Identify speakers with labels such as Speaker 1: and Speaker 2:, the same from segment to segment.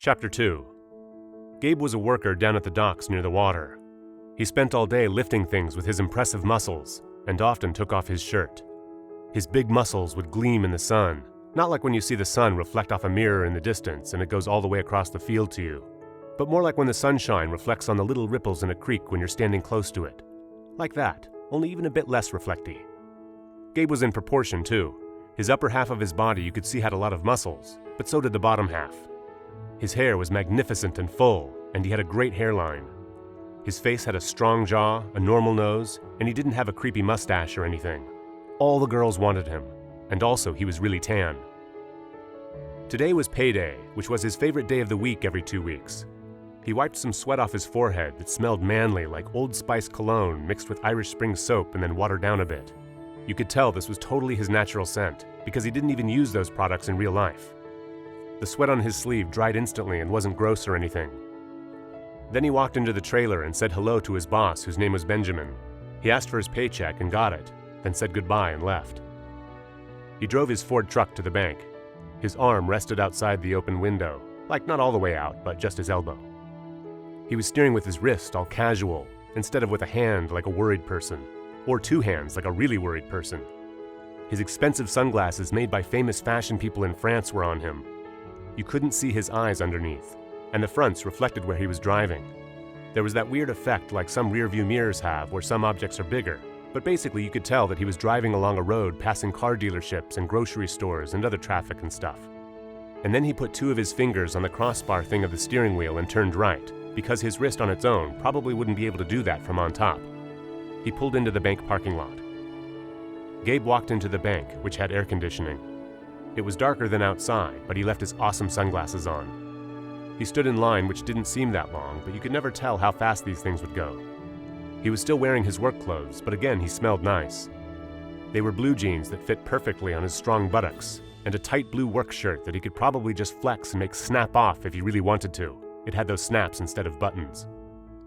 Speaker 1: Chapter 2. Gabe was a worker down at the docks near the water. He spent all day lifting things with his impressive muscles, and often took off his shirt. His big muscles would gleam in the sun, not like when you see the sun reflect off a mirror in the distance and it goes all the way across the field to you, but more like when the sunshine reflects on the little ripples in a creek when you're standing close to it. Like that, only even a bit less reflecty. Gabe was in proportion too. His upper half of his body you could see had a lot of muscles, but so did the bottom half. His hair was magnificent and full, and he had a great hairline. His face had a strong jaw, a normal nose, and he didn't have a creepy mustache or anything. All the girls wanted him, and also he was really tan. Today was payday, which was his favorite day of the week every 2 weeks. He wiped some sweat off his forehead that smelled manly like Old Spice cologne mixed with Irish Spring soap and then watered down a bit. You could tell this was totally his natural scent, because he didn't even use those products in real life. The sweat on his sleeve dried instantly and wasn't gross or anything. Then he walked into the trailer and said hello to his boss, whose name was Benjamin. He asked for his paycheck and got it, then said goodbye and left. He drove his Ford truck to the bank. His arm rested outside the open window, like not all the way out, but just his elbow. He was steering with his wrist, all casual, instead of with a hand like a worried person, or two hands like a really worried person. His expensive sunglasses made by famous fashion people in France were on him. You couldn't see his eyes underneath, and the fronts reflected where he was driving. There was that weird effect like some rear-view mirrors have where some objects are bigger, but basically you could tell that he was driving along a road passing car dealerships and grocery stores and other traffic and stuff. And then he put 2 of his fingers on the crossbar thing of the steering wheel and turned right, because his wrist on its own probably wouldn't be able to do that from on top. He pulled into the bank parking lot. Gabe walked into the bank, which had air conditioning. It was darker than outside, but he left his awesome sunglasses on. He stood in line, which didn't seem that long, but you could never tell how fast these things would go. He was still wearing his work clothes, but again he smelled nice. They were blue jeans that fit perfectly on his strong buttocks, and a tight blue work shirt that he could probably just flex and make snap off if he really wanted to. It had those snaps instead of buttons.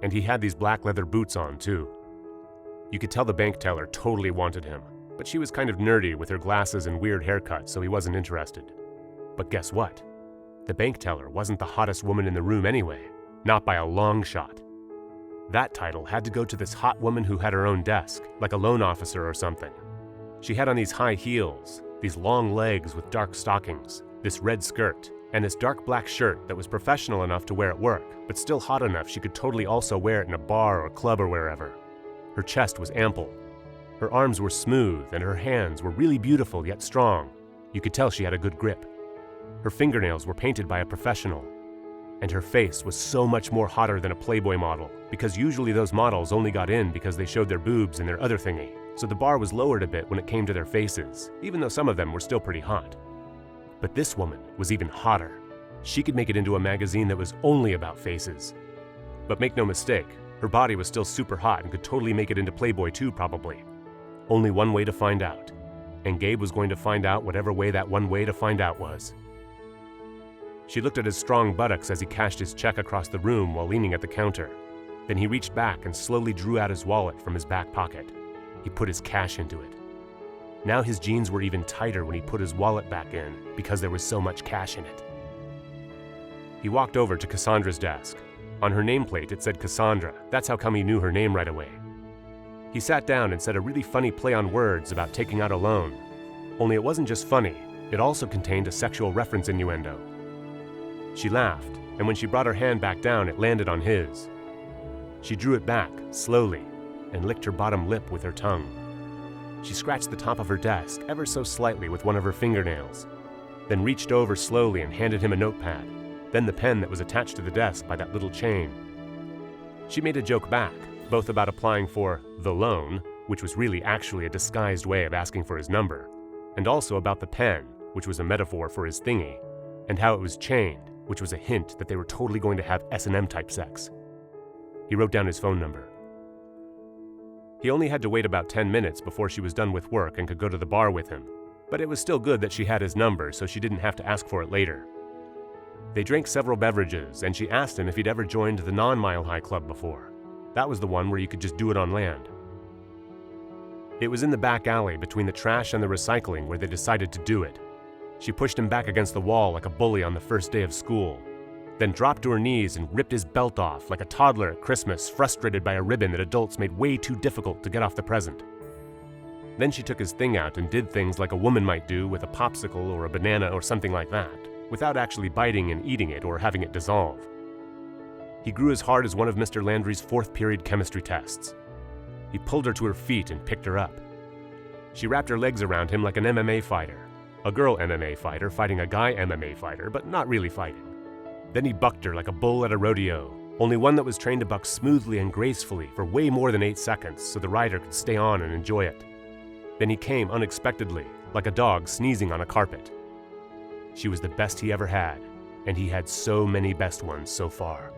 Speaker 1: And he had these black leather boots on too. You could tell the bank teller totally wanted him, but she was kind of nerdy with her glasses and weird haircut, so he wasn't interested. But guess what? The bank teller wasn't the hottest woman in the room anyway, not by a long shot. That title had to go to this hot woman who had her own desk, like a loan officer or something. She had on these high heels, these long legs with dark stockings, this red skirt, and this dark black shirt that was professional enough to wear at work, but still hot enough she could totally also wear it in a bar or club or wherever. Her chest was ample. Her arms were smooth, and her hands were really beautiful yet strong. You could tell she had a good grip. Her fingernails were painted by a professional. And her face was so much more hotter than a Playboy model, because usually those models only got in because they showed their boobs and their other thingy, so the bar was lowered a bit when it came to their faces, even though some of them were still pretty hot. But this woman was even hotter. She could make it into a magazine that was only about faces. But make no mistake, her body was still super hot and could totally make it into Playboy too, probably. Only one way to find out. And Gabe was going to find out whatever way that one way to find out was. She looked at his strong buttocks as he cashed his check across the room while leaning at the counter. Then he reached back and slowly drew out his wallet from his back pocket. He put his cash into it. Now his jeans were even tighter when he put his wallet back in because there was so much cash in it. He walked over to Cassandra's desk. On her nameplate it said Cassandra. That's how come he knew her name right away. He sat down and said a really funny play on words about taking out a loan. Only it wasn't just funny, it also contained a sexual reference innuendo. She laughed, and when she brought her hand back down, it landed on his. She drew it back, slowly, and licked her bottom lip with her tongue. She scratched the top of her desk ever so slightly with one of her fingernails, then reached over slowly and handed him a notepad, then the pen that was attached to the desk by that little chain. She made a joke back, both about applying for the loan, which was really actually a disguised way of asking for his number, and also about the pen, which was a metaphor for his thingy, and how it was chained, which was a hint that they were totally going to have S&M type sex. He wrote down his phone number. He only had to wait about 10 minutes before she was done with work and could go to the bar with him, but it was still good that she had his number so she didn't have to ask for it later. They drank several beverages, and she asked him if he'd ever joined the non-Mile High Club before. That was the one where you could just do it on land. It was in the back alley between the trash and the recycling where they decided to do it. She pushed him back against the wall like a bully on the first day of school. then dropped to her knees and ripped his belt off like a toddler at Christmas frustrated by a ribbon that adults made way too difficult to get off the present. Then she took his thing out and did things like a woman might do with a popsicle or a banana or something like that, without actually biting and eating it or having it dissolve. He grew as hard as one of Mr. Landry's fourth period chemistry tests. He pulled her to her feet and picked her up. She wrapped her legs around him like an MMA fighter, a girl MMA fighter fighting a guy MMA fighter, but not really fighting. Then he bucked her like a bull at a rodeo, only one that was trained to buck smoothly and gracefully for way more than 8 seconds so the rider could stay on and enjoy it. Then he came unexpectedly, like a dog sneezing on a carpet. She was the best he ever had, and he had so many best ones so far.